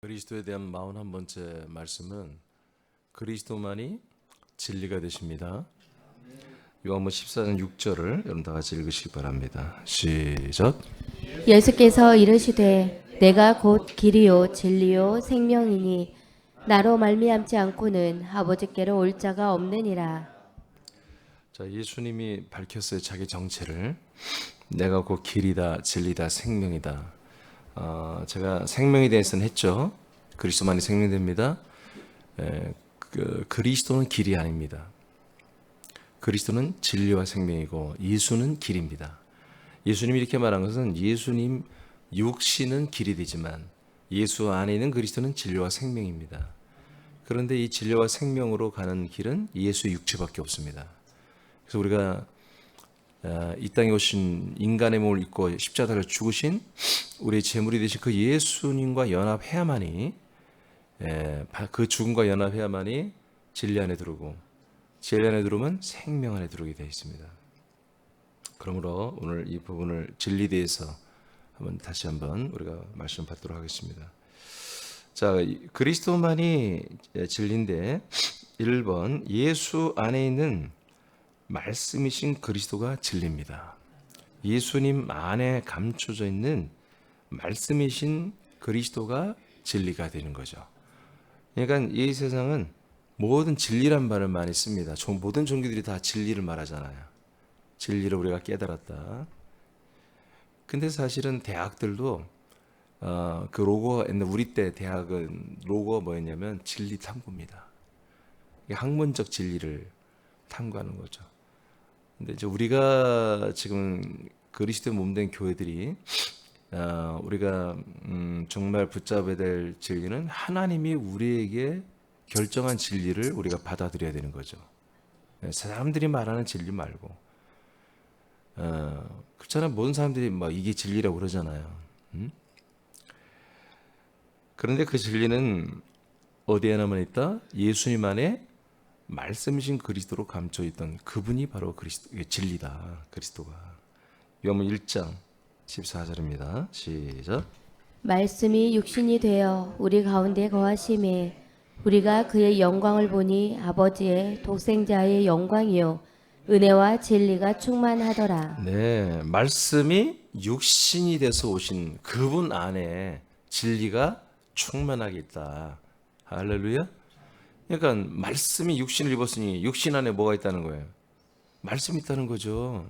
그리스도에 대한 41번째 말씀은 그리스도만이 진리가 되십니다. 요한복음 14장 6절을 여러분 다 같이 읽으시기 바랍니다. 시작. 예수께서 이르시되 내가 곧 길이요 진리요 생명이니 나로 말미암지 않고는 아버지께로 올 자가 없느니라. 자, 예수님이 밝혔어요. 자기 정체를. 내가 곧 길이다, 진리다, 생명이다. 제가 생명에 대해서는 했죠. 그리스도만이 생명됩니다. 그리스도는 길이 아닙니다. 그리스도는 진리와 생명이고 예수는 길입니다. 예수님이 이렇게 말한 것은 예수님 육신은 길이 되지만 예수 안에 있는 그리스도는 진리와 생명입니다. 그런데 이 진리와 생명으로 가는 길은 예수 육체밖에 없습니다. 그래서 우리가 이 땅에 오신 인간의 몸을 입고 십자가를 죽으신 우리의 제물이 되신 그 예수님과 연합해야만이 그 죽음과 연합해야만이 진리 안에 들어오고 진리 안에 들어오면 생명 안에 들어오게 되어 있습니다. 그러므로 오늘 이 부분을 진리에 대해서 다시 한번 우리가 말씀 받도록 하겠습니다. 자, 그리스도만이 진리인데 1번 예수 안에 있는 말씀이신 그리스도가 진리입니다. 예수님 안에 감춰져 있는 말씀이신 그리스도가 진리가 되는 거죠. 그러니까 이 세상은 모든 진리란 말을 많이 씁니다. 모든 종교들이 다 진리를 말하잖아요. 진리를 우리가 깨달았다. 근데 사실은 대학들도 그 로고가 옛날 우리 때 대학은 로고가 뭐였냐면 진리 탐구입니다. 학문적 진리를 탐구하는 거죠. 근데 이제 우리가 지금 그리스도의 몸된 교회들이 우리가 정말 붙잡아야 될 진리는 하나님이 우리에게 결정한 진리를 우리가 받아들여야 되는 거죠. 사람들이 말하는 진리 말고 그렇잖아요. 모든 사람들이 막 이게 진리라고 그러잖아요. 그런데 그 진리는 어디에 남아 있다? 예수님 안에 말씀이신 그리스도로 감춰 있던 그분이 바로 진리다. 그리스도가. 요한복음 1장 14절입니다. 시작. 말씀이 육신이 되어 우리 가운데 거하심에 우리가 그의 영광을 보니 아버지의 독생자의 영광이요 은혜와 진리가 충만하더라. 네, 말씀이 육신이 돼서 오신 그분 안에 진리가 충만하게 있다. 할렐루야. 그러니까 말씀이 육신을 입었으니 육신 안에 뭐가 있다는 거예요? 말씀이 있다는 거죠.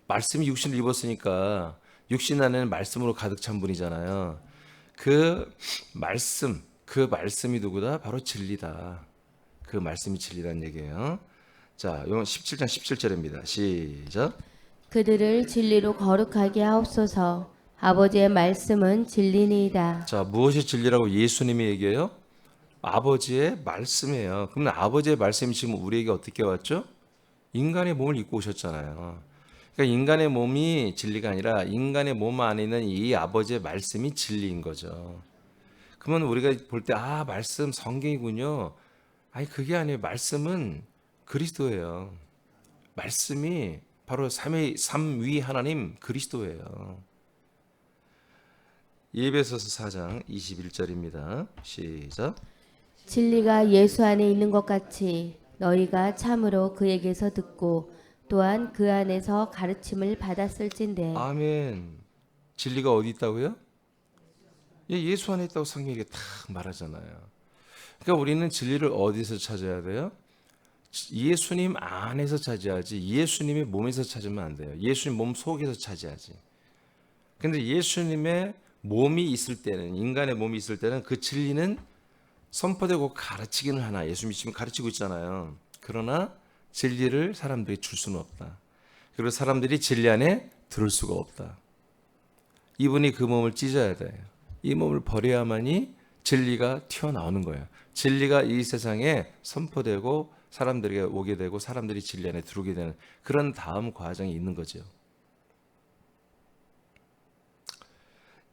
말씀이 육신을 입었으니까 육신 안에는 말씀으로 가득 찬 분이잖아요. 그 말씀이 누구다? 바로 진리다. 그 말씀이 진리라는 얘기예요. 자, 요한 17장 17절입니다. 시작. 그들을 진리로 거룩하게 하옵소서. 아버지의 말씀은 진리니이다. 자, 무엇이 진리라고 예수님이 얘기해요? 아버지의 말씀이에요. 그러면 아버지의 말씀이 지금 우리에게 어떻게 왔죠? 인간의 몸을 입고 오셨잖아요. 그러니까 인간의 몸이 진리가 아니라 인간의 몸 안에 있는 이 아버지의 말씀이 진리인 거죠. 그러면 우리가 볼 때 말씀 성경이군요. 아니 그게 아니에요. 말씀은 그리스도예요. 말씀이 바로 삼위 하나님 그리스도예요. 에베소서 4장 21절입니다. 시작. 진리가 예수 안에 있는 것 같이 너희가 참으로 그에게서 듣고 또한 그 안에서 가르침을 받았을진대. 아멘. 진리가 어디 있다고요? 예수 안에 있다고 성경이 딱 말하잖아요. 그러니까 우리는 진리를 어디서 찾아야 돼요? 예수님 안에서 찾아야지 예수님의 몸에서 찾으면 안 돼요. 예수님 몸 속에서 찾아야지. 근데 예수님의 몸이 있을 때는 인간의 몸이 있을 때는 그 진리는 선포되고 가르치기는 하나. 예수님이 지금 가르치고 있잖아요. 그러나 진리를 사람들이 줄 수는 없다. 그리고 사람들이 진리 안에 들을 수가 없다. 이분이 그 몸을 찢어야 돼요. 이 몸을 버려야만이 진리가 튀어나오는 거예요. 진리가 이 세상에 선포되고 사람들에게 오게 되고 사람들이 진리 안에 들어오게 되는 그런 다음 과정이 있는 거죠.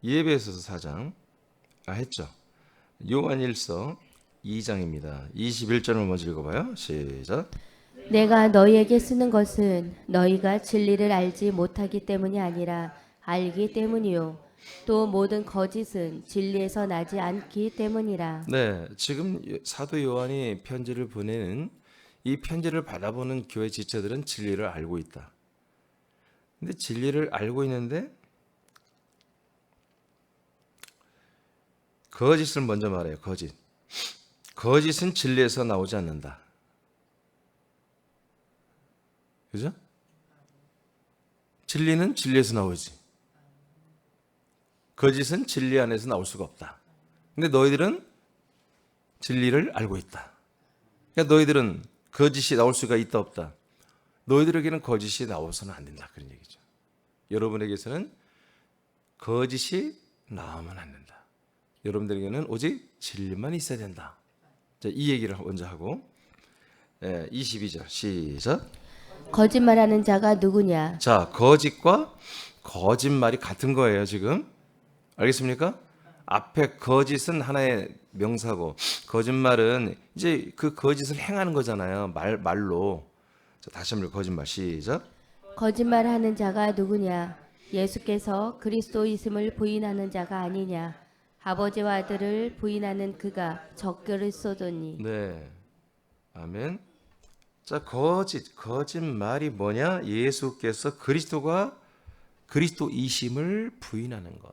에베소서 4장 했죠. 요한일서 2장입니다. 21절을 먼저 읽어봐요. 시작. 내가 너희에게 쓰는 것은 너희가 진리를 알지 못하기 때문이 아니라 알기 때문이요 또 모든 거짓은 진리에서 나지 않기 때문이라. 네, 지금 사도 요한이 편지를 보내는 이 편지를 받아보는 교회 지체들은 진리를 알고 있다. 근데 진리를 알고 있는데 거짓을 먼저 말해요. 거짓. 거짓은 진리에서 나오지 않는다. 그죠? 진리는 진리에서 나오지. 거짓은 진리 안에서 나올 수가 없다. 근데 너희들은 진리를 알고 있다. 그러니까 너희들은 거짓이 나올 수가 있다 없다. 너희들에게는 거짓이 나와서는 안 된다. 그런 얘기죠. 여러분에게서는 거짓이 나오면 안 된다. 여러분들에게는 오직 진리만 있어야 된다. 자, 이 얘기를 먼저 하고 22절 시작. 거짓말하는 자가 누구냐? 자, 거짓과 거짓말이 같은 거예요, 지금. 알겠습니까? 앞에 거짓은 하나의 명사고 거짓말은 이제 그 거짓을 행하는 거잖아요. 말로. 자, 다시 한번 거짓말 시작. 거짓말하는 자가 누구냐? 예수께서 그리스도이심을 부인하는 자가 아니냐? 아버지와 아들을 부인하는 그가 적그리스도니. 네. 아멘. 자, 거짓말이 뭐냐? 예수께서 그리스도이심을 부인하는 것.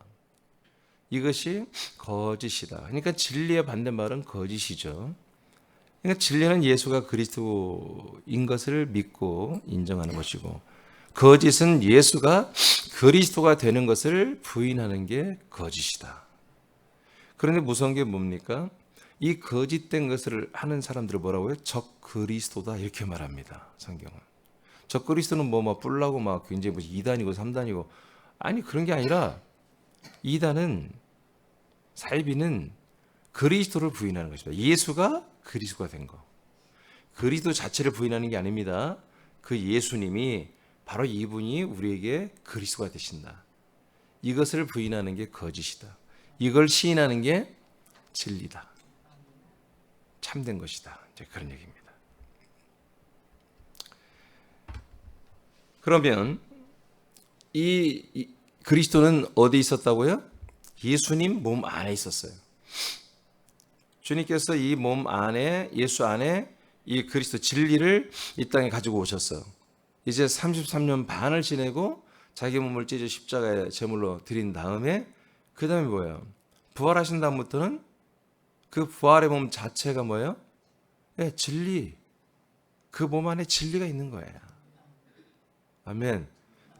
이것이 거짓이다. 그러니까 진리의 반대말은 거짓이죠. 그러니까 진리는 예수가 그리스도인 것을 믿고 인정하는 것이고, 거짓은 예수가 그리스도가 되는 것을 부인하는 게 거짓이다. 그런데 무서운 게 뭡니까? 이 거짓된 것을 하는 사람들을 뭐라고요? 적 그리스도다 이렇게 말합니다. 성경은. 적 그리스도는 뭐 뿔나고 막 굉장히 뭐 2단이고 3단이고 아니 그런 게 아니라 2단은 사이비는 그리스도를 부인하는 것입니다. 예수가 그리스도가 된 거. 그리스도 자체를 부인하는 게 아닙니다. 그 예수님이 바로 이분이 우리에게 그리스도가 되신다. 이것을 부인하는 게 거짓이다. 이걸 시인하는 게 진리다. 참된 것이다. 이제 그런 얘기입니다. 그러면 이 그리스도는 어디 있었다고요? 예수님 몸 안에 있었어요. 주님께서 이 몸 안에, 예수 안에 이 그리스도 진리를 이 땅에 가지고 오셨어요. 이제 33년 반을 지내고 자기 몸을 찢어 십자가에 제물로 드린 다음에 그 다음에 뭐예요? 부활하신 다음부터는 그 부활의 몸 자체가 뭐예요? 네, 진리. 그 몸 안에 진리가 있는 거예요. 아멘.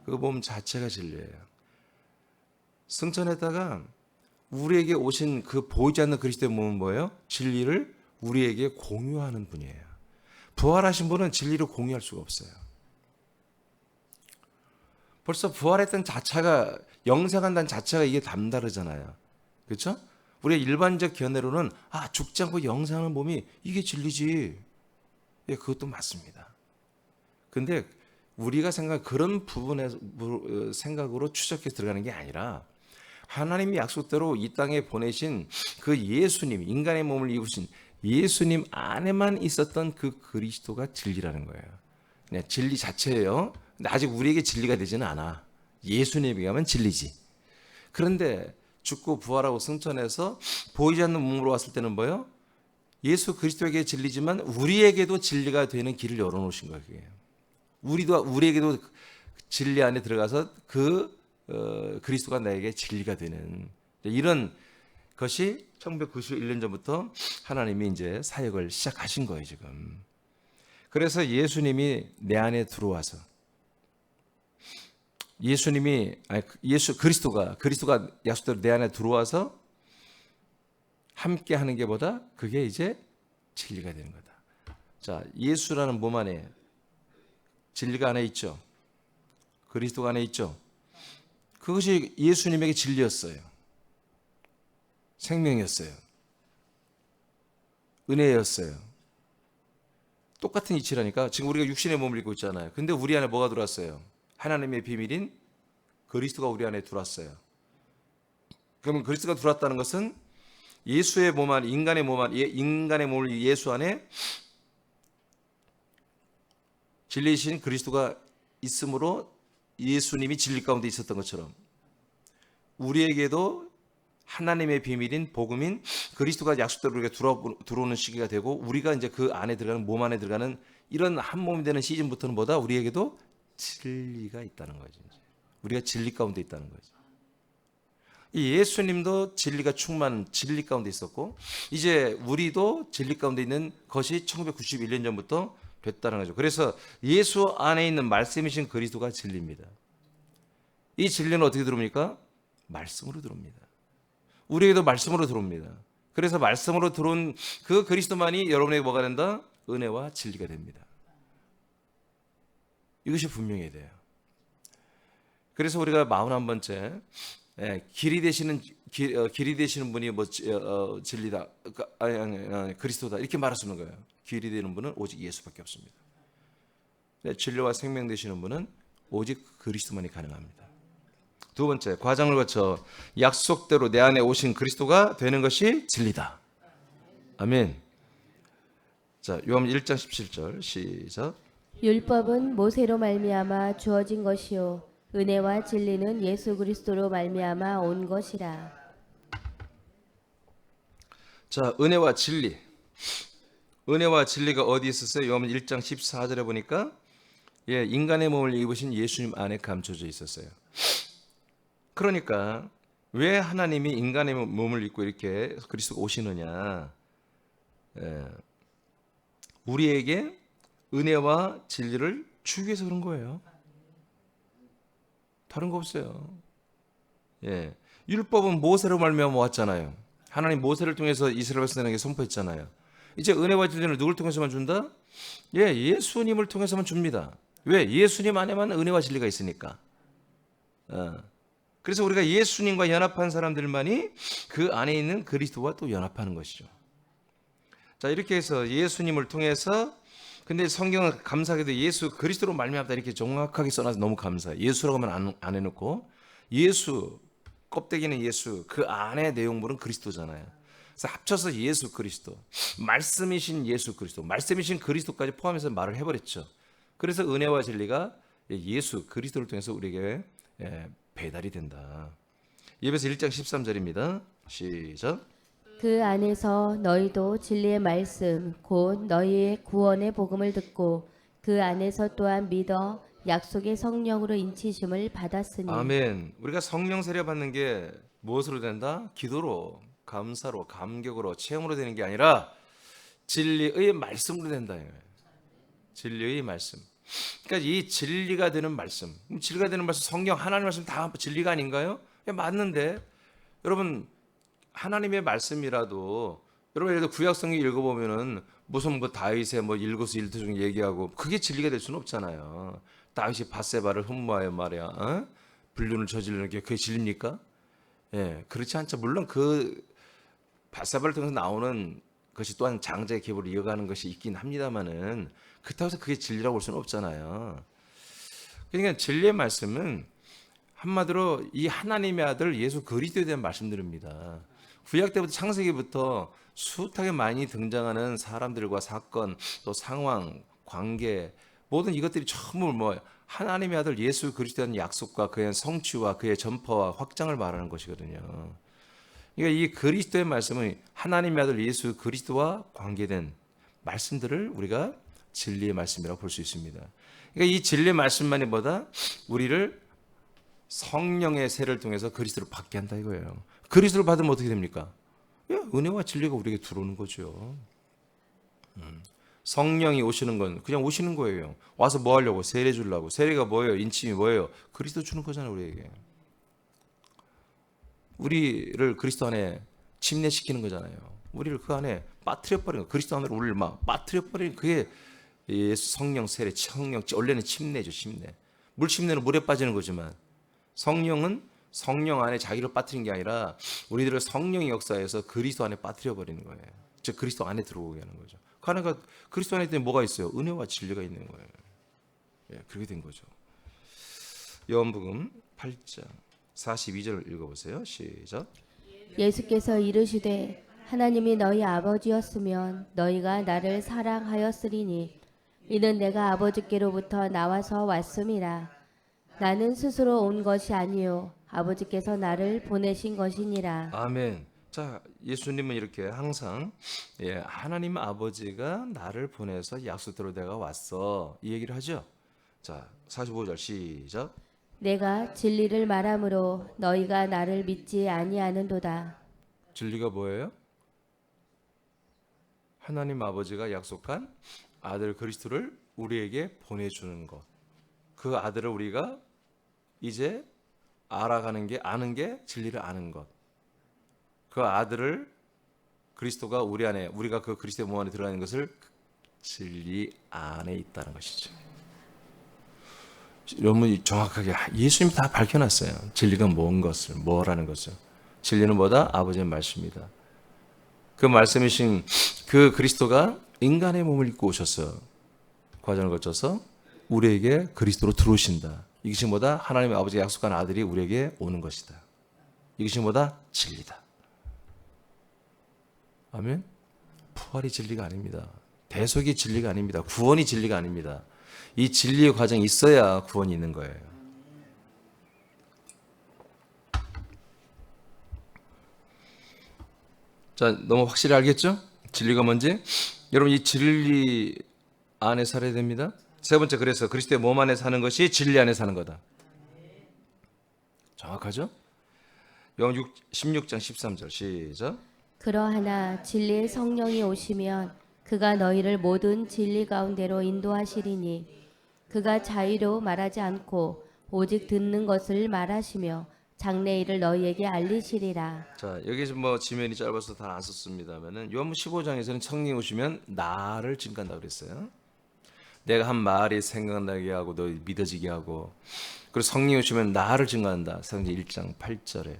그 몸 자체가 진리예요. 승천했다가 우리에게 오신 그 보이지 않는 그리스도의 몸은 뭐예요? 진리를 우리에게 공유하는 분이에요. 부활하신 분은 진리를 공유할 수가 없어요. 벌써 부활했던 자체가, 영생한다는 자체가 이게 남다르잖아요. 그렇죠? 우리의 일반적 견해로는 죽지 않고 영생하는 몸이 이게 진리지. 예, 그것도 맞습니다. 근데 우리가 생각한 그런 부분의 생각으로 추적해서 들어가는 게 아니라 하나님이 약속대로 이 땅에 보내신 그 예수님, 인간의 몸을 입으신 예수님 안에만 있었던 그 그리스도가 진리라는 거예요. 그냥 진리 자체예요. 근데 아직 우리에게 진리가 되지는 않아. 예수님에 가면 진리지. 그런데 죽고 부활하고 승천해서 보이지 않는 몸으로 왔을 때는 뭐예요? 예수 그리스도에게 진리지만 우리에게도 진리가 되는 길을 열어놓으신 거예요. 우리에게도 진리 안에 들어가서 그리스도가 나에게 진리가 되는 이런 것이 1991년 전부터 하나님이 이제 사역을 시작하신 거예요, 지금. 그래서 예수님이 내 안에 들어와서 그리스도가 약속대로 내 안에 들어와서 함께 하는 게 보다 그게 이제 진리가 되는 거다. 자, 예수라는 몸 안에 진리가 안에 있죠. 그리스도가 안에 있죠. 그것이 예수님에게 진리였어요. 생명이었어요. 은혜였어요. 똑같은 이치라니까. 지금 우리가 육신의 몸을 입고 있잖아요. 근데 우리 안에 뭐가 들어왔어요? 하나님의 비밀인 그리스도가 우리 안에 들어왔어요. 그러면 그리스도가 들어왔다는 것은 예수의 몸 안에, 인간의 몸을 예수 안에 진리이신 그리스도가 있으므로 예수님이 진리 가운데 있었던 것처럼 우리에게도 하나님의 비밀인 복음인 그리스도가 약속대로 우리가 들어오는 시기가 되고 우리가 이제 그 안에 들어가는 몸 안에 들어가는 이런 한 몸이 되는 시즌부터는 뭐다? 우리에게도 진리가 있다는 거죠. 우리가 진리 가운데 있다는 거죠. 이 예수님도 진리가 충만한 진리 가운데 있었고 이제 우리도 진리 가운데 있는 것이 1991년 전부터 됐다는 거죠. 그래서 예수 안에 있는 말씀이신 그리스도가 진리입니다. 이 진리는 어떻게 들어옵니까? 말씀으로 들어옵니다. 우리에게도 말씀으로 들어옵니다. 그래서 말씀으로 들어온 그 그리스도만이 여러분에게 뭐가 된다? 은혜와 진리가 됩니다. 이것이 분명해야 돼요. 그래서 우리가 41번째 길이 되시는 분이 진리다, 그리스도다 이렇게 말할 수 있는 거예요. 길이 되는 분은 오직 예수밖에 없습니다. 진리와 생명 되시는 분은 오직 그리스도만이 가능합니다. 두 번째, 과정을 거쳐 약속대로 내 안에 오신 그리스도가 되는 것이 진리다. 아멘. 자, 요한복음 1장 17절 시작. 율법은 모세로 말미암아 주어진 것이요 은혜와 진리는 예수 그리스도로 말미암아 온 것이라. 자, 은혜와 진리. 은혜와 진리가 어디 있었어요? 요한복음 1장 14절에 보니까 인간의 몸을 입으신 예수님 안에 감춰져 있었어요. 그러니까 왜 하나님이 인간의 몸을 입고 이렇게 그리스도가 오시느냐? 우리에게 은혜와 진리를 주기 위해서 그런 거예요. 다른 거 없어요. 율법은 모세로 말미암아 왔잖아요. 하나님 모세를 통해서 이스라엘 백성에게 선포했잖아요. 이제 은혜와 진리를 누굴 통해서만 준다? 예수님을 통해서만 줍니다. 왜? 예수님 안에만 은혜와 진리가 있으니까. 그래서 우리가 예수님과 연합한 사람들만이 그 안에 있는 그리스도와 또 연합하는 것이죠. 자, 이렇게 해서 예수님을 통해서 근데 성경은 감사하게도 예수 그리스도로 말미암다 이렇게 정확하게 써놔서 너무 감사해요. 예수라고 하면 안 해놓고 예수 껍데기는 예수 그 안에 내용물은 그리스도잖아요. 그래서 합쳐서 예수 그리스도 말씀이신 예수 그리스도 말씀이신 그리스도까지 포함해서 말을 해버렸죠. 그래서 은혜와 진리가 예수 그리스도를 통해서 우리에게 배달이 된다. 예배서 1장 13절입니다. 시작. 그 안에서 너희도 진리의 말씀 곧 너희의 구원의 복음을 듣고 그 안에서 또한 믿어 약속의 성령으로 인치심을 받았으니. 아멘. 우리가 성령 세례 받는 게 무엇으로 된다? 기도로, 감사로, 감격으로, 체험으로 되는 게 아니라 진리의 말씀으로 된다. 진리의 말씀. 그러니까 이 진리가 되는 말씀, 진리가 되는 말씀, 성경 하나님 말씀 다 진리가 아닌가요? 맞는데 여러분 하나님의 말씀이라도 여러분 예를 들어 구약성경 읽어보면은 무슨 다윗의 일거수 일투중 얘기하고 그게 진리가 될 수는 없잖아요. 다윗이 밧세바를 흠모하여 말이야 불륜을 저지르는 게 그게 진리입니까? 그렇지 않죠. 물론 그 밧세바를 통해서 나오는 것이 또한 장자의 계보를 이어가는 것이 있긴 합니다만은 그렇다고 해서 그게 진리라고 볼 수는 없잖아요. 그러니까 진리의 말씀은 한마디로 이 하나님의 아들 예수 그리스도에 대한 말씀들입니다. 구약 때부터 창세기부터 숱하게 많이 등장하는 사람들과 사건 또 상황 관계 모든 이것들이 전부 하나님의 아들 예수 그리스도에 대한 약속과 그의 성취와 그의 전파와 확장을 말하는 것이거든요. 그러니까 이 그리스도의 말씀은 하나님의 아들 예수 그리스도와 관계된 말씀들을 우리가 진리의 말씀이라고 볼 수 있습니다. 그러니까 이 진리의 말씀만이 뭐다? 우리를 성령의 세를 통해서 그리스도를 받게 한다 이거예요. 그리스도를 받으면 어떻게 됩니까? 은혜와 진리가 우리에게 들어오는 거죠. 성령이 오시는 건 그냥 오시는 거예요. 와서 뭐 하려고? 세례 주려고. 세례가 뭐예요? 인침이 뭐예요? 그리스도 주는 거잖아요, 우리에게. 우리를 그리스도 안에 침례시키는 거잖아요. 우리를 그 안에 빠뜨려버리는 거. 그리스도 안으로 우리를 막 빠뜨려버리는 그게 예수 성령 세례, 성령 원래는 침례죠, 침례. 물 침례는 물에 빠지는 거지만 성령은 성령 안에 자기를 빠뜨린 게 아니라 우리들을 성령의 역사에서 그리스도 안에 빠뜨려 버리는 거예요. 즉 그리스도 안에 들어오게 하는 거죠. 그러니까 그리스도 안에 있더니 뭐가 있어요? 은혜와 진리가 있는 거예요. 그렇게 된 거죠. 요한복음 8장 42절을 읽어보세요. 시작. 예수께서 이르시되 하나님이 너희 아버지였으면 너희가 나를 사랑하였으리니 이는 내가 아버지께로부터 나와서 왔음이라. 나는 스스로 온 것이 아니요 아버지께서 나를 보내신 것이니라. 아멘. 자, 예수님은 이렇게 항상 하나님 아버지가 나를 보내서 약속대로 내가 왔어. 이 얘기를 하죠. 자, 45절 시작. 내가 진리를 말함으로 너희가 나를 믿지 아니하는도다. 진리가 뭐예요? 하나님 아버지가 약속한 아들 그리스도를 우리에게 보내주는 것. 그 아들을 우리가 이제 아는 게 진리를 아는 것. 그 아들을 그리스도가 우리 안에, 우리가 그 그리스도의 몸 안에 들어가는 것을 진리 안에 있다는 것이죠. 여러분 정확하게 예수님이 다 밝혀놨어요. 진리가 뭐라는 것을. 진리는 뭐다? 아버지의 말씀이다. 그 말씀이신 그 그리스도가 인간의 몸을 입고 오셔서 과정을 거쳐서 우리에게 그리스도로 들어오신다. 이것이 뭐다? 하나님의 아버지가 약속한 아들이 우리에게 오는 것이다. 이것이 뭐다? 진리다. 아멘. 부활이 진리가 아닙니다. 대속이 진리가 아닙니다. 구원이 진리가 아닙니다. 이 진리의 과정이 있어야 구원이 있는 거예요. 자, 너무 확실히 알겠죠? 진리가 뭔지? 여러분 이 진리 안에 살아야 됩니다. 세 번째, 그래서 그리스도의 몸 안에 사는 것이 진리 안에 사는 거다. 정확하죠? 요한 16장 13절 시작. 그러하나 진리의 성령이 오시면 그가 너희를 모든 진리 가운데로 인도하시리니 그가 자의로 말하지 않고 오직 듣는 것을 말하시며 장래일을 너희에게 알리시리라. 자, 여기 뭐 지면이 짧아서 다 안 썼습니다만은 요한복음 15장에서는 성령이 오시면 나를 증거한다 그랬어요. 내가 한 말이 생각나게 하고 너 믿어지게 하고, 그리고 성령이 오시면 나를 증거한다. 사도행전 1장 8절에.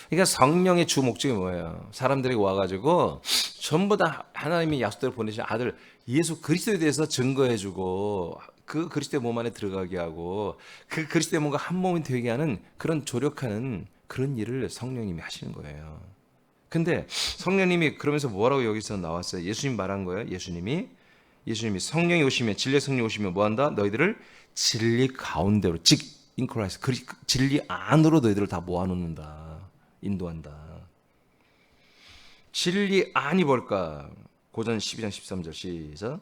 그러니까 성령의 주 목적이 뭐예요? 사람들에게 와가지고 전부 다 하나님이 약속대로 보내신 아들 예수 그리스도에 대해서 증거해주고 그 그리스도의 몸 안에 들어가게 하고 그 그리스도의 몸과 한 몸이 되게 하는 그런 조력하는 그런 일을 성령님이 하시는 거예요. 근데 성령님이 그러면서 뭐라고 여기서 나왔어요? 예수님 말한 거예요. 예수님이 성령이 오시면, 진리의 성령이 오시면 뭐한다? 너희들을 진리 가운데로, 즉 in Christ, 진리 안으로 너희들을 다 모아놓는다. 인도한다. 진리 안이 뭘까? 고전 12장 13절 시작.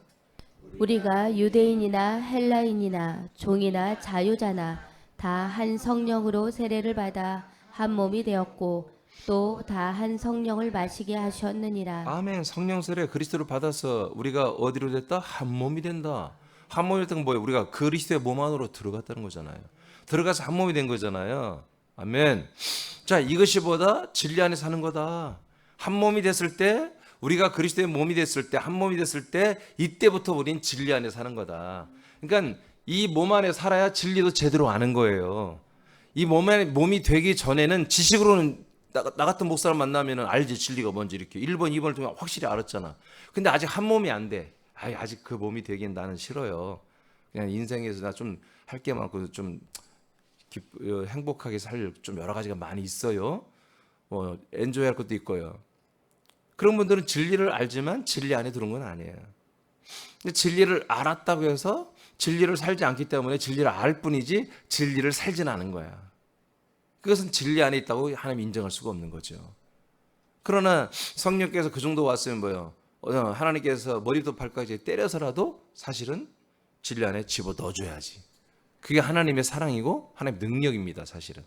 우리가 유대인이나 헬라인이나 종이나 자유자나 다 한 성령으로 세례를 받아 한 몸이 되었고 또 다 한 성령을 마시게 하셨느니라. 아멘. 성령 세례 그리스도를 받아서 우리가 어디로 됐다? 한 몸이 된다. 한 몸이 됐던 건 뭐예요? 우리가 그리스도의 몸 안으로 들어갔다는 거잖아요. 들어가서 한 몸이 된 거잖아요. 아멘. 자, 이것이 뭐다? 진리 안에 사는 거다. 한 몸이 됐을 때, 우리가 그리스도의 몸이 됐을 때, 한 몸이 됐을 때, 이때부터 우린 진리 안에 사는 거다. 그러니까 이 몸 안에 살아야 진리도 제대로 아는 거예요. 이 몸이 되기 전에는 지식으로는 나 같은 목사를 만나면 알지, 진리가 뭔지. 이렇게 1번, 2번을 통해 확실히 알았잖아. 근데 아직 한 몸이 안 돼. 아직 그 몸이 되긴 나는 싫어요. 그냥 인생에서 나 좀 할 게 많고 좀 행복하게 살 좀 여러 가지가 많이 있어요. 엔조이 할 것도 있고요. 그런 분들은 진리를 알지만 진리 안에 들어온 건 아니에요. 근데 진리를 알았다고 해서 진리를 살지 않기 때문에 진리를 알 뿐이지 진리를 살지는 않은 거야. 그것은 진리 안에 있다고 하나님 인정할 수가 없는 거죠. 그러나 성령께서 그 정도 왔으면 뭐예요? 하나님께서 머리부터 발까지 때려서라도 사실은 진리 안에 집어넣어줘야지. 그게 하나님의 사랑이고 하나님의 능력입니다. 사실은.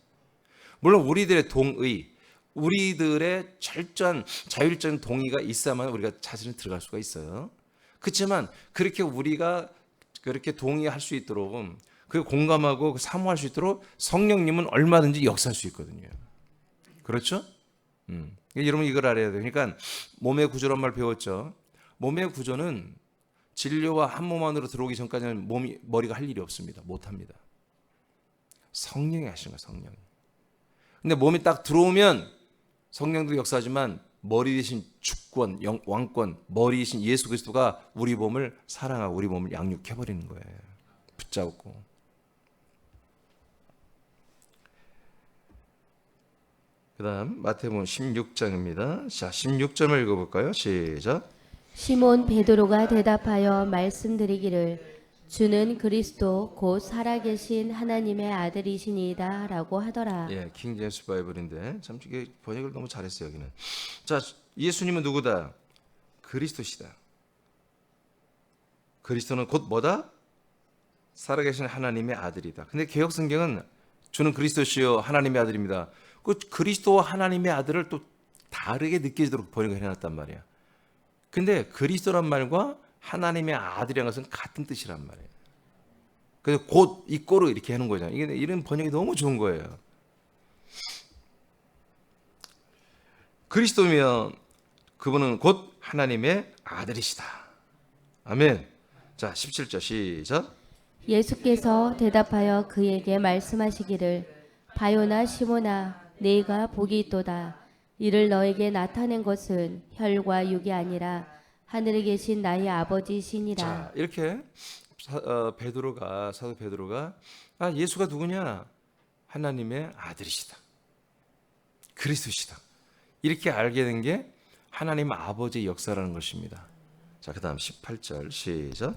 물론 우리들의 동의, 우리들의 철저한 자율적인 동의가 있어야만 우리가 사실은 들어갈 수가 있어요. 그렇지만 그렇게 우리가 그렇게 동의할 수 있도록, 그 공감하고 사모할 수 있도록 성령님은 얼마든지 역사할 수 있거든요. 그렇죠? 여러분 이걸 알아야 돼요. 그러니까 몸의 구조란 말 배웠죠. 몸의 구조는 진료와 한 몸 안으로 들어오기 전까지는 머리가 할 일이 없습니다. 못합니다. 성령이 하시는 거예요. 성령이. 근데 몸이 딱 들어오면 성령도 역사하지만 머리 대신 주권, 왕권, 머리 대신 예수 그리스도가 우리 몸을 사랑하고 우리 몸을 양육해버리는 거예요. 붙잡고. 그 다음 마태복음 16장입니다. 자, 16절을 읽어볼까요? 시작. 시몬 베드로가 대답하여 말씀드리기를 주는 그리스도 곧 살아계신 하나님의 아들이시니이다 라고 하더라. 예, 킹 제임스 바이블인데 참 이게 번역을 너무 잘했어요 여기는. 자, 예수님은 누구다? 그리스도시다. 그리스도는 곧 뭐다? 살아계신 하나님의 아들이다. 근데 개역 성경은 주는 그리스도시요 하나님의 아들입니다. 그 그리스도와 하나님의 아들을 또 다르게 느껴지도록 번역을 해놨단 말이야. 근데 그리스도란 말과 하나님의 아들이라는 것은 같은 뜻이란 말이에요. 그래서 곧 이꼬로 이렇게 하는 거잖아요. 이게 이런 번역이 너무 좋은 거예요. 그리스도면 그분은 곧 하나님의 아들이시다. 아멘. 자, 17절 시작. 예수께서 대답하여 그에게 말씀하시기를 바요나 시모나 네가 복이 있도다. 이를 너에게 나타낸 것은 혈과 육이 아니라 하늘에 계신 나의 아버지시니라. 자, 이렇게 사도 베드로가 예수가 누구냐? 하나님의 아들이시다. 그리스도시다. 이렇게 알게 된 게 하나님 아버지의 역사라는 것입니다. 자, 그다음 18절 시작.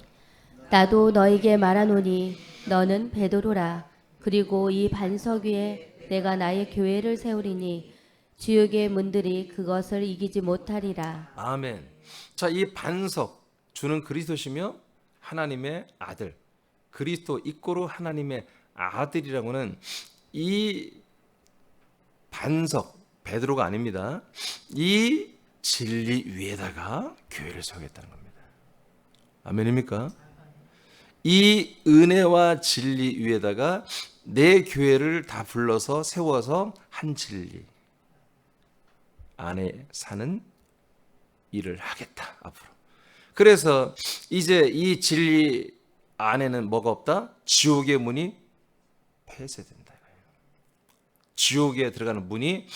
나도 너에게 말하노니 너는 베드로라. 그리고 이 반석 위에 내가 나의 교회를 세우리니 지옥의 문들이 그것을 이기지 못하리라. 아멘. 자, 이 반석 주는 그리스도시며 하나님의 아들. 그리스도 이꼬로 하나님의 아들이라고는 이 반석 베드로가 아닙니다. 이 진리 위에다가 교회를 세우겠다는 겁니다. 아멘입니까? 이 은혜와 진리 위에다가 내 교회를 다 불러서 세워서 한 진리 안에 사는 일을 하겠다 앞으로. 그래서 이제 이 진리 안에는 뭐가 없다? 지옥의 문이 폐쇄된다. 지옥에 들어가는 문이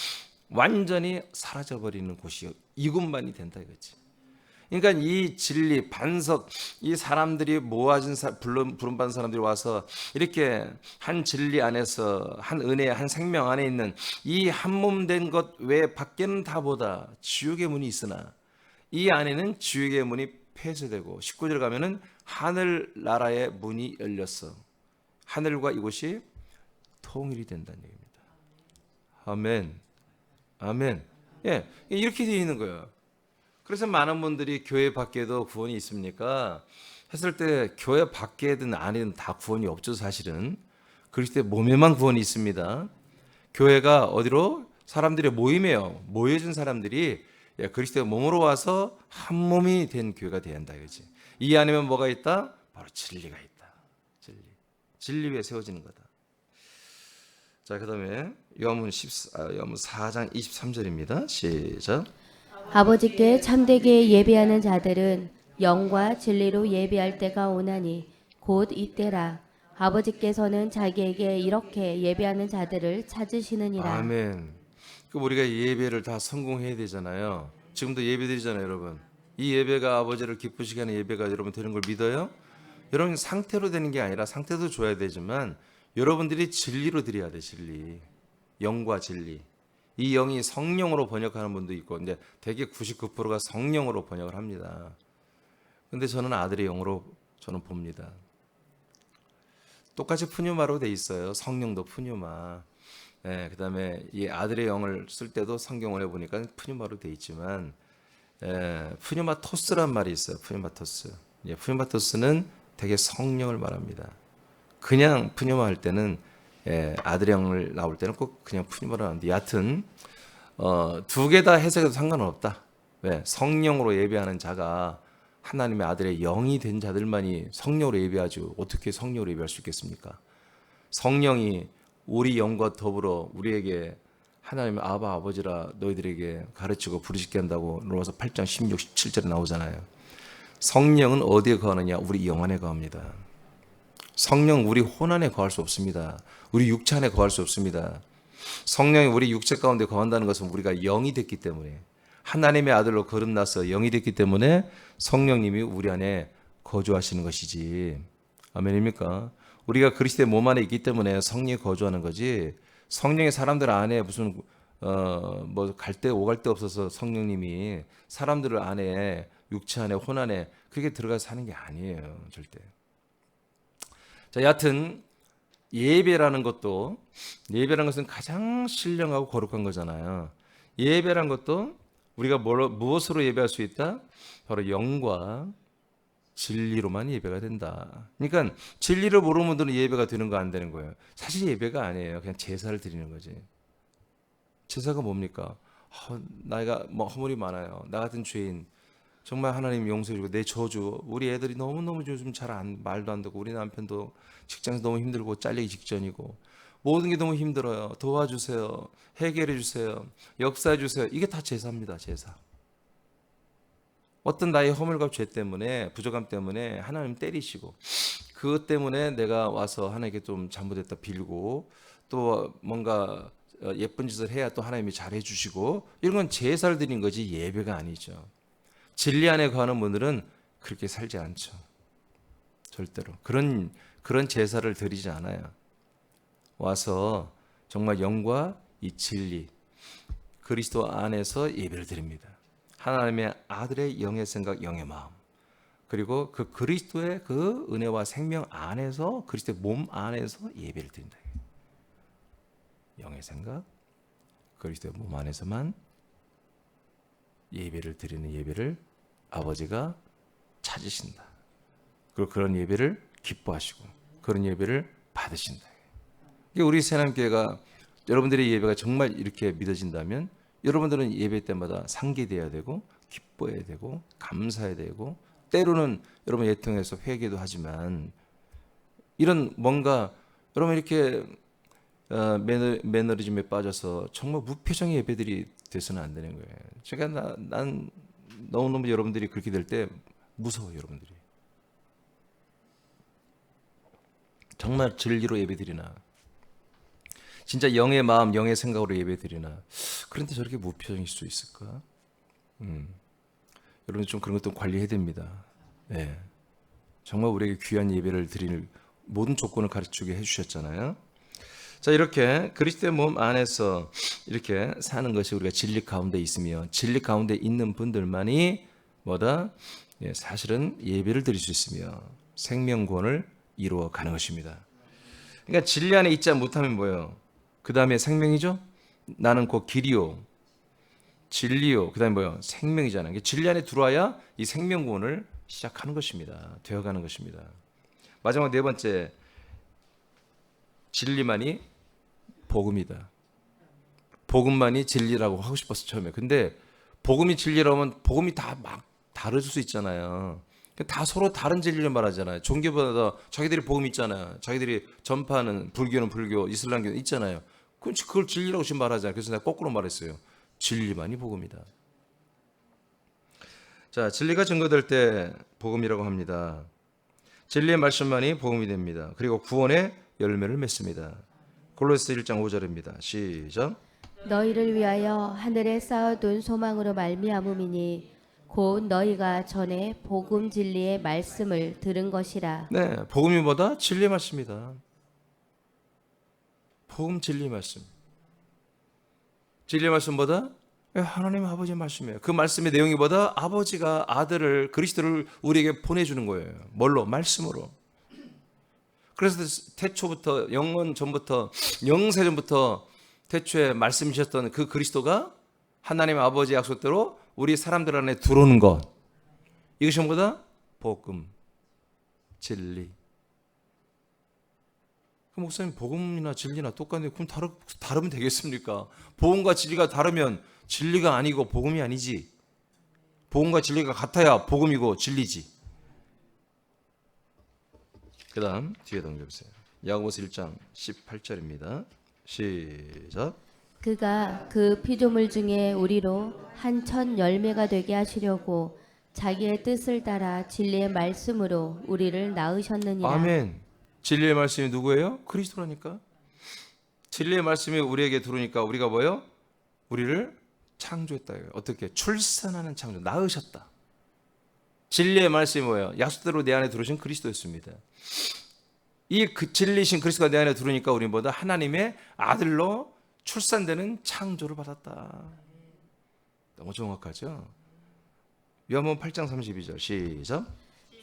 완전히 사라져버리는 곳이 이곳만이 된다 이거지. 그러니까 이 진리 반석, 이 사람들이 모아진 부름받은 사람들이 와서 이렇게 한 진리 안에서 한 은혜, 한 생명 안에 있는 이 한 몸 된 것 외 밖에는 다보다 지옥의 문이 있으나 이 안에는 지옥의 문이 폐쇄되고 19절 가면은 하늘 나라의 문이 열렸어. 하늘과 이곳이 통일이 된다는 얘기입니다. 아멘. 아멘. 예, 이렇게 되어 있는 거예요. 그래서 많은 분들이 교회 밖에도 구원이 있습니까? 했을 때 교회 밖에든 안에든 다 구원이 없죠, 사실은. 그리스도의 몸에만 구원이 있습니다. 교회가 어디로? 사람들의 모임이에요. 모여진 사람들이 그리스도의 몸으로 와서 한 몸이 된 교회가 돼야 한다 이거지. 이 안에면 뭐가 있다? 바로 진리가 있다. 진리 위에 세워지는 거다. 자, 그다음에 요한복음 4장 23절입니다. 시작. 아버지께 참되게 예배하는 자들은 영과 진리로 예배할 때가 오나니 곧 이때라. 아버지께서는 자기에게 이렇게 예배하는 자들을 찾으시느니라. 아멘. 그 우리가 예배를 다 성공해야 되잖아요. 지금도 예배 드리잖아요, 여러분. 이 예배가 아버지를 기쁘시게 하는 예배가 여러분 되는 걸 믿어요? 여러분 상태로 되는 게 아니라 상태도 줘야 되지만 여러분들이 진리로 드려야 돼, 진리. 영과 진리. 이 영이 성령으로 번역하는 분도 있고, 이제 대개 99%가 성령으로 번역을 합니다. 근데 저는 아들의 영으로 저는 봅니다. 똑같이 푸뉴마로 돼 있어요. 성령도 푸뉴마. 예, 그다음에 이 아들의 영을 쓸 때도 성경을 해보니까 푸뉴마로 돼 있지만, 푸뉴마토스란 말이 있어요. 푸뉴마토스. 푸뉴마토스는 되게 성령을 말합니다. 그냥 푸뉴마 할 때는 아들의 영을 나올 때는 꼭 그냥 푸뉴마로 하는데 여하튼 두 개 다 해석해도 상관은 없다. 왜? 성령으로 예배하는 자가 하나님의 아들의 영이 된 자들만이 성령으로 예배하지 어떻게 성령으로 예배할 수 있겠습니까? 성령이 우리 영과 더불어 우리에게 하나님의 아바 아버지라 너희들에게 가르치고 부르짖게 한다고 로마서 8장 16, 17절에 나오잖아요. 성령은 어디에 거하느냐? 우리 영 안에 거합니다. 성령 우리 혼 안에 거할 수 없습니다. 우리 육체 안에 거할 수 없습니다. 성령이 우리 육체 가운데 거한다는 것은 우리가 영이 됐기 때문에 하나님의 아들로 거듭나서 영이 됐기 때문에 성령님이 우리 안에 거주하시는 것이지. 아멘입니까? 우리가 그리스도의 몸 안에 있기 때문에 성령이 거주하는 거지. 성령이 사람들 안에 무슨 뭐 갈 데 오갈 데 없어서 성령님이 사람들 안에 육체 안에 혼 안에 그렇게 들어가서 사는 게 아니에요. 절대. 자, 여하튼 예배라는 것은 가장 신령하고 거룩한 거잖아요. 예배라는 것도 우리가 무엇으로 예배할 수 있다? 바로 영과 진리로만 예배가 된다. 그러니까 진리를 모르는 분들은 예배가 되는 거 안 되는 거예요. 사실 예배가 아니에요. 그냥 제사를 드리는 거지. 제사가 뭡니까? 나이가 허물이 많아요. 나 같은 죄인 정말 하나님 용서해 주고 내 저주, 우리 애들이 너무너무 요즘 말도 안 되고 우리 남편도 직장에서 너무 힘들고 잘리기 직전이고 모든 게 너무 힘들어요. 도와주세요. 해결해 주세요. 역사해 주세요. 이게 다 제사입니다. 제사. 어떤 나의 허물과 죄 때문에 부족함 때문에 하나님 때리시고 그것 때문에 내가 와서 하나님께 좀 잘못했다 빌고 또 뭔가 예쁜 짓을 해야 또 하나님이 잘해 주시고 이런 건 제사를 드린 거지 예배가 아니죠. 진리 안에 거하는 분들은 그렇게 살지 않죠. 절대로. 그런 제사를 드리지 않아요. 와서 정말 영과 이 진리, 그리스도 안에서 예배를 드립니다. 하나님의 아들의 영의 생각, 영의 마음. 그리고 그 그리스도의 그 은혜와 생명 안에서 그리스도의 몸 안에서 예배를 드린다. 영의 생각, 그리스도의 몸 안에서만 예배를 드리는 예배를 아버지가 찾으신다. 그리고 그런 예배를 기뻐하시고 그런 예배를 받으신다. 우리 새남교회가 여러분들의 예배가 정말 이렇게 믿어진다면 여러분들은 예배 때마다 상기돼야 되고 기뻐해야 되고 감사해야 되고 때로는 여러분 예통해서 회개도 하지만 이런 뭔가 여러분 이렇게 매너리즘에 빠져서 정말 무표정의 예배들이 돼서는 안 되는 거예요. 제가 난 너무너무 여러분들이 그렇게 될 때 무서워요. 여러분들이 정말 진리로 예배드리나 진짜 영의 마음 영의 생각으로 예배드리나 그런데 저렇게 무표정일 수 있을까? 여러분 좀 그런 것도 관리해야 됩니다. 네. 정말 우리에게 귀한 예배를 드릴 모든 조건을 가르치게 해주셨잖아요. 자, 이렇게 그리스도의 몸 안에서 이렇게 사는 것이 우리가 진리 가운데 있으며 진리 가운데 있는 분들만이 뭐다? 사실은 예배를 드릴 수 있으며 생명구원을 이루어 가는 것입니다. 그러니까 진리 안에 있지 못하면 뭐예요? 그 다음에 생명이죠? 나는 곧 길이요 진리요 그 다음에 뭐예요? 생명이잖아요. 진리 안에 들어와야 이 생명구원을 시작하는 것입니다. 되어가는 것입니다. 마지막 네 번째, 진리만이 복음이다. 복음만이 진리라고 하고 싶었어 처음에. 근데 복음이 진리라면 복음이 다 막 다를 수 있잖아요. 다 서로 다른 진리를 말하잖아요. 종교보다 자기들이 복음 있잖아요. 자기들이 전파하는 불교는 불교, 이슬람교는 있잖아요. 그걸 진리라고 지금 말하잖아요. 그래서 내가 거꾸로 말했어요. 진리만이 복음이다. 자, 진리가 증거될 때 복음이라고 합니다. 진리의 말씀만이 복음이 됩니다. 그리고 구원의 열매를 맺습니다. 골로새 1장 5절입니다. 시작. 너희를 위하여 하늘에 쌓아둔 소망으로 말미암음이니 곧 너희가 전에 복음 진리의 말씀을 들은 것이라. 네, 복음이 뭐다? 진리의 말씀이다. 복음 진리 말씀. 진리의 말씀 뭐다? 하나님 아버지의 말씀이에요. 그 말씀의 내용이 뭐다? 아버지가 아들을 그리스도를 우리에게 보내주는 거예요. 뭘로? 말씀으로. 그래서 태초부터 영원 전부터 영세 전부터 태초에 말씀이셨던 그 그리스도가 하나님 아버지의 약속대로 우리 사람들 안에 들어오는 것. 이것이 뭐다? 복음, 진리. 그 목사님 복음이나 진리나 똑같은데 그럼 다르면 되겠습니까? 복음과 진리가 다르면 진리가 아니고 복음이 아니지. 복음과 진리가 같아야 복음이고 진리지. 그 다음 뒤에 넘겨보세요. 야고보서 1장 18절입니다. 시작. 그가 그 피조물 중에 우리로 한 첫 열매가 되게 하시려고 자기의 뜻을 따라 진리의 말씀으로 우리를 낳으셨느니라. 아멘. 진리의 말씀이 누구예요? 그리스도라니까. 진리의 말씀이 우리에게 들어오니까 우리가 뭐예요? 우리를 창조했다. 어떻게? 출산하는 창조. 낳으셨다. 진리의 말씀이 뭐예요? 약속대로 내 안에 들어오신 그리스도였습니다. 이 진리신 그리스도가 내 안에 들어오니까 우리는 뭐다? 하나님의 아들로 출산되는 창조를 받았다. 너무 정확하죠? 요한복음 8장 32절 시작.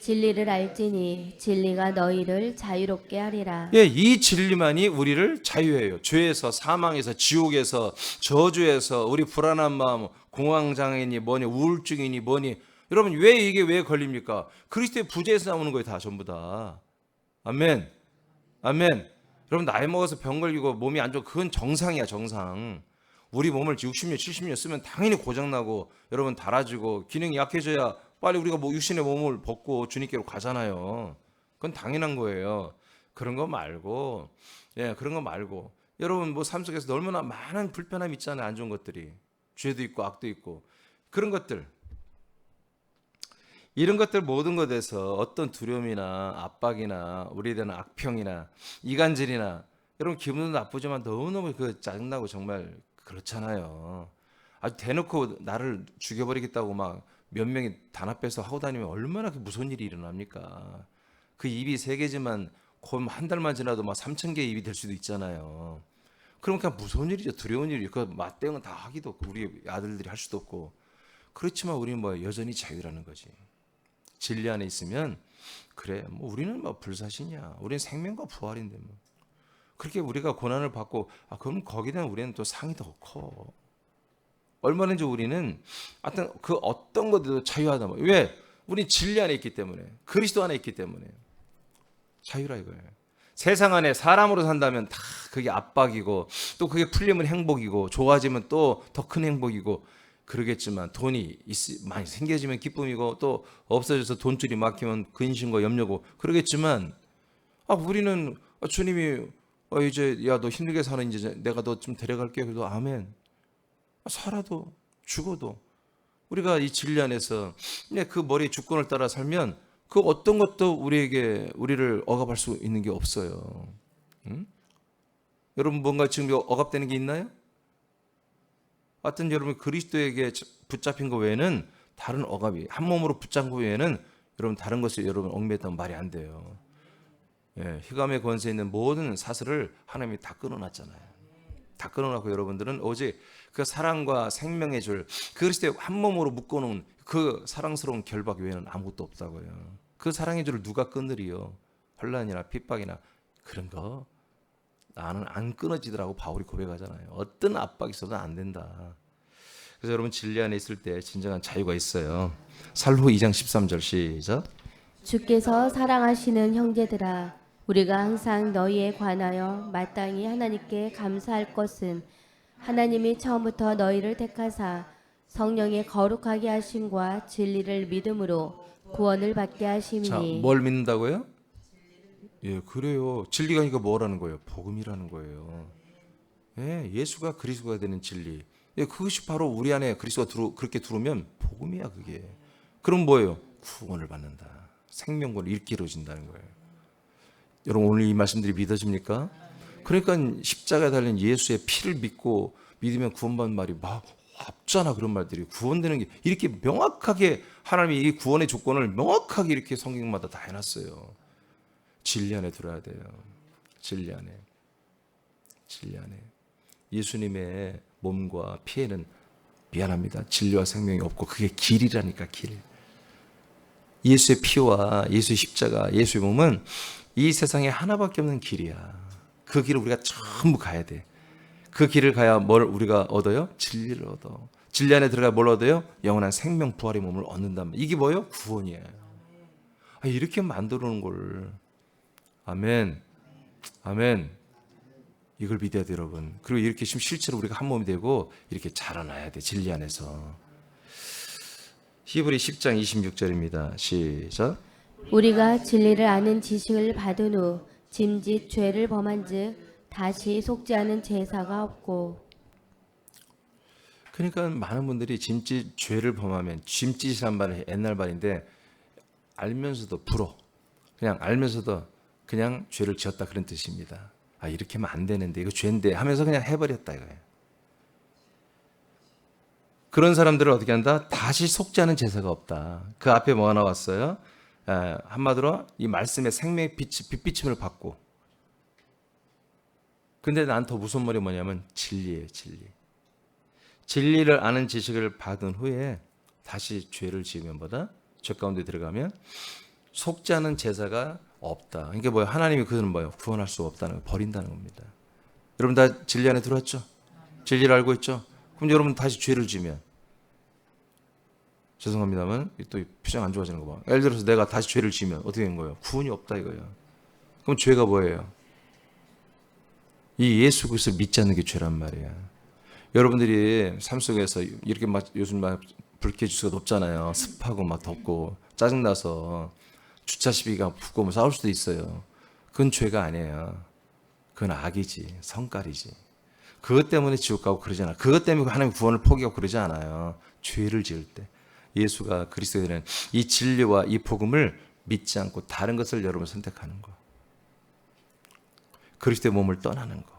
진리를 알지니 진리가 너희를 자유롭게 하리라. 예, 이 진리만이 우리를 자유해요. 죄에서, 사망에서, 지옥에서, 저주에서, 우리 불안한 마음, 공황장애니 뭐니, 우울증이니 뭐니. 여러분 왜 이게 왜 걸립니까? 그리스도의 부재에서 나오는 거예요, 다 전부 다. 아멘. 아멘. 여러분 나이 먹어서 병 걸리고 몸이 안 좋고 그건 정상이야, 정상. 우리 몸을 60년, 70년 쓰면 당연히 고장나고 여러분 닳아지고 기능이 약해져야 빨리 우리가 뭐 육신의 몸을 벗고 주님께로 가잖아요. 그건 당연한 거예요. 그런 거 말고, 예, 그런 거 말고. 여러분 뭐 삶 속에서 얼마나 많은 불편함이 있잖아요. 안 좋은 것들이. 죄도 있고 악도 있고. 그런 것들. 이런 것들 모든 것에서 어떤 두려움이나 압박이나 우리에 대한 악평이나 이간질이나 여러분 기분도 나쁘지만 너무너무 그 짜증나고 정말 그렇잖아요. 아주 대놓고 나를 죽여버리겠다고 막 몇 명이 단합해서 하고 다니면 얼마나 그 무서운 일이 일어납니까? 그 입이 3개지만 곧 한 달만 지나도 막 3,000개 입이 될 수도 있잖아요. 그럼 그냥 무서운 일이죠. 두려운 일이죠. 그 맞대응은 다 하기도 없고 우리 아들들이 할 수도 없고. 그렇지만 우리는 뭐 여전히 자유라는 거지. 진리 안에 있으면 그래 뭐 우리는 뭐 불사신이야. 우리는 생명과 부활인데 뭐. 그렇게 우리가 고난을 받고 그럼 거기에 대한 우리는 또 상이 더 커. 얼마든지 우리는 하여튼 그 어떤 것에도 자유하다. 왜? 우리 진리 안에 있기 때문에 그리스도 안에 있기 때문에 자유라 이거예요. 세상 안에 사람으로 산다면 다 그게 압박이고 또 그게 풀리면 행복이고 좋아지면 또 더 큰 행복이고 그러겠지만 돈이 많이 생겨지면 기쁨이고 또 없어져서 돈줄이 막히면 근심과 염려고 그러겠지만 우리는 주님이 이제 야 너 힘들게 사는 이제 내가 너 좀 데려갈게. 그래도 아멘. 살아도 죽어도 우리가 이 진리 안에서 그 머리의 주권을 따라 살면 그 어떤 것도 우리를 억압할 수 있는 게 없어요. 응? 여러분 뭔가 지금 억압되는 게 있나요? 하여튼 여러분 그리스도에게 붙잡힌 것 외에는 다른 억압이 한 몸으로 붙잡은 것 외에는 여러분 다른 것을 여러분 얽매였다면 말이 안 돼요. 예, 흑암의 권세에 있는 모든 사슬을 하나님이 다 끊어놨잖아요. 다 끊어놨고 여러분들은 오직 그 사랑과 생명의 줄 그리스도의 한 몸으로 묶어놓은 그 사랑스러운 결박 외에는 아무것도 없다고요. 그 사랑의 줄을 누가 끊으리요? 혼란이나 핍박이나 그런 거 나는 안 끊어지더라고 바울이 고백하잖아요. 어떤 압박이 있어도 안 된다. 그래서 여러분 진리 안에 있을 때 진정한 자유가 있어요. 살로 2장 13절 시작. 주께서 사랑하시는 형제들아 우리가 항상 너희에 관하여 마땅히 하나님께 감사할 것은 하나님이 처음부터 너희를 택하사 성령의 거룩하게 하심과 진리를 믿음으로 구원을 받게 자, 하심이니. 뭘 믿는다고요? 예, 그래요. 진리가 이거 뭐라는 거예요? 복음이라는 거예요. 예, 예수가 그리스도가 되는 진리. 예, 그것이 바로 우리 안에 그리스도가 그렇게 들어오면 복음이야 그게. 그럼 뭐예요? 구원을 받는다. 생명권을 잃게 이루어진다는 거예요. 여러분 오늘 이 말씀들이 믿어집니까? 그러니까 십자가에 달린 예수의 피를 믿고 믿으면 구원받는 말이 막 없잖아. 그런 말들이 구원되는 게 이렇게 명확하게 하나님이 이 구원의 조건을 명확하게 이렇게 성경마다 다 해놨어요. 진리 안에 들어야 돼요. 진리 안에. 진리 안에. 예수님의 몸과 피에는 미안합니다. 진리와 생명이 없고 그게 길이라니까 길. 예수의 피와 예수의 십자가, 예수의 몸은 이 세상에 하나밖에 없는 길이야. 그 길을 우리가 전부 가야 돼. 그 길을 가야 뭘 우리가 얻어요? 진리를 얻어. 진리 안에 들어가 뭘 얻어요? 영원한 생명 부활의 몸을 얻는단 말이에요. 이게 뭐예요? 구원이에요. 이렇게 만들어 놓은 걸. 아멘. 아멘. 이걸 믿어야 돼요, 여러분. 그리고 이렇게 실제로 우리가 한 몸이 되고 이렇게 자라나야 돼. 진리 안에서. 히브리 10장 26절입니다. 시작. 우리가 진리를 아는 지식을 받은 후 짐짓 죄를 범한즉 다시 속지 않은 제사가 없고. 그러니까 많은 분들이 짐짓 죄를 범하면 짐짓이란 말은 옛날 말인데 알면서도 그냥 알면서도 그냥 죄를 지었다 그런 뜻입니다. 이렇게 하면 안 되는데 이거 죄인데 하면서 그냥 해버렸다 이거예요. 그런 사람들을 어떻게 한다? 다시 속지 않은 제사가 없다. 그 앞에 뭐가 나왔어요? 한마디로 이 말씀의 생명의 빛비침을 받고. 근데 난 더 무서운 말이 뭐냐면 진리예요. 진리. 진리를 아는 지식을 받은 후에 다시 죄를 지으면 죄 가운데 들어가면 속죄하는 제사가 없다. 그러니까 뭐예요? 하나님이 그들은 뭐예요? 구원할 수 없다는 거, 버린다는 겁니다. 여러분 다 진리 안에 들어왔죠? 진리를 알고 있죠? 그럼 여러분 다시 죄를 지면 죄송합니다만 또 표정 안 좋아지는 거 봐. 예를 들어서 내가 다시 죄를 지면 어떻게 되는 거예요? 구원이 없다 이거예요. 그럼 죄가 뭐예요? 이 예수 그리스도를 믿지 않는 게 죄란 말이야. 여러분들이 삶 속에서 이렇게 막 요즘 막 불쾌지수가 높잖아요. 습하고 막 덥고 짜증나서 주차 시비가 붙고 뭐 싸울 수도 있어요. 그건 죄가 아니에요. 그건 악이지, 성깔이지. 그것 때문에 지옥 가고 그러지 않아. 그것 때문에 하나님 구원을 포기하고 그러지 않아요. 죄를 지을 때. 예수가 그리스도에 대한 이 진리와 이 복음을 믿지 않고 다른 것을 여러분 선택하는 거. 그리스도의 몸을 떠나는 거.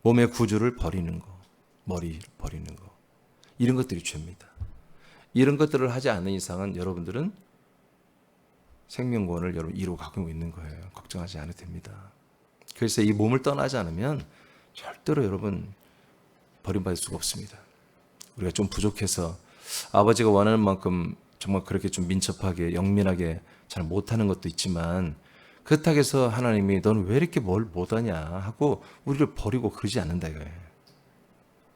몸의 구주를 버리는 거. 머리를 버리는 거. 이런 것들이 죄입니다. 이런 것들을 하지 않는 이상은 여러분들은 생명구원을 여러분 이루고 가고 있는 거예요. 걱정하지 않아도 됩니다. 그래서 이 몸을 떠나지 않으면 절대로 여러분 버림받을 수가 없습니다. 우리가 좀 부족해서 아버지가 원하는 만큼 정말 그렇게 좀 민첩하게 영민하게 잘 못하는 것도 있지만 그렇다고 해서 하나님이 너는 왜 이렇게 뭘 못하냐 하고 우리를 버리고 그러지 않는다 이거예요.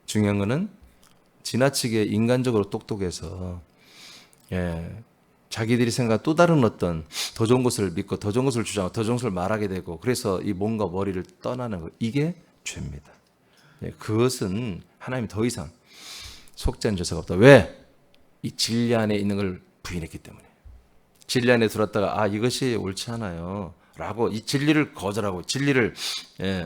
중요한 거는 지나치게 인간적으로 똑똑해서 자기들이 생각한 또 다른 어떤 더 좋은 것을 믿고 더 좋은 것을 주장하고 더 좋은 것을 말하게 되고 그래서 이 몸과 머리를 떠나는 것 이게 죄입니다. 그것은 하나님이 더 이상 속죄한 죄가 없다. 왜? 이 진리 안에 있는 걸 부인했기 때문에. 진리 안에 들었다가 이것이 옳지 않아요 라고 이 진리를 거절하고 진리를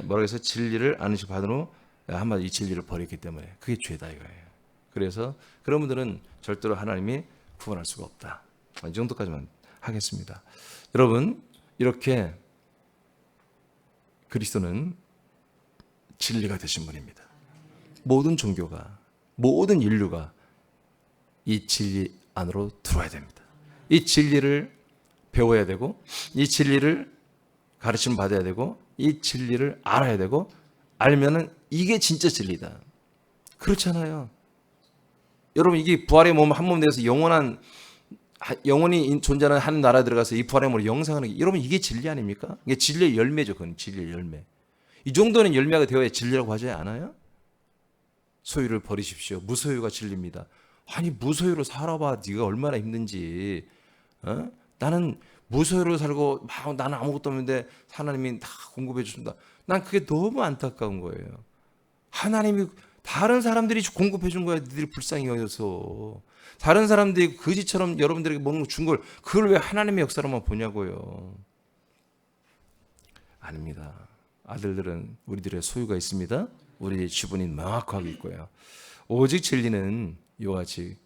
뭐라고 해서 진리를 아는 식 받은 후 한마디 이 진리를 버렸기 때문에 그게 죄다 이거예요. 그래서 그런 분들은 절대로 하나님이 구원할 수가 없다. 이 정도까지만 하겠습니다. 여러분 이렇게 그리스도는 진리가 되신 분입니다. 모든 종교가 모든 인류가 이 진리 안으로 들어와야 됩니다. 이 진리를 배워야 되고 이 진리를 가르침 받아야 되고 이 진리를 알아야 되고 알면은 이게 진짜 진리다. 그렇잖아요. 여러분 이게 부활의 몸 한 몸 되어서 영원히 존재하는 한 나라에 들어가서 이 부활의 몸을 영상하는 게 여러분 이게 진리 아닙니까? 이게 진리의 열매죠. 그건 진리의 열매. 이 정도는 열매가 되어야 진리라고 하지 않아요? 소유를 버리십시오. 무소유가 진리입니다. 아니 무소유로 살아봐. 네가 얼마나 힘든지. 나는 무소유로 살고 막 나는 아무것도 없는데 하나님이 다 공급해 주신다. 난 그게 너무 안타까운 거예요. 하나님이 다른 사람들이 공급해 준 거야. 너희들이 불쌍히 여겨서. 다른 사람들이 거지처럼 여러분들에게 뭔가 준 걸 그걸 왜 하나님의 역사로만 보냐고요. 아닙니다. 아들들은 우리들의 소유가 있습니다. 우리 지분이 명확하게 있고요. 오직 진리는 이와 같이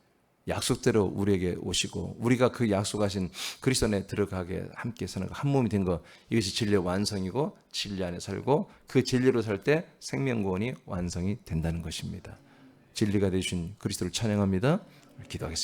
약속대로 우리에게 오시고 우리가 그 약속하신 그리스도 안에 들어가게 함께 사는 한 몸이 된 것 이것이 진리의 완성이고 진리 안에 살고 그 진리로 살 때 생명구원이 완성이 된다는 것입니다. 진리가 되신 그리스도를 찬양합니다. 기도하겠습니다.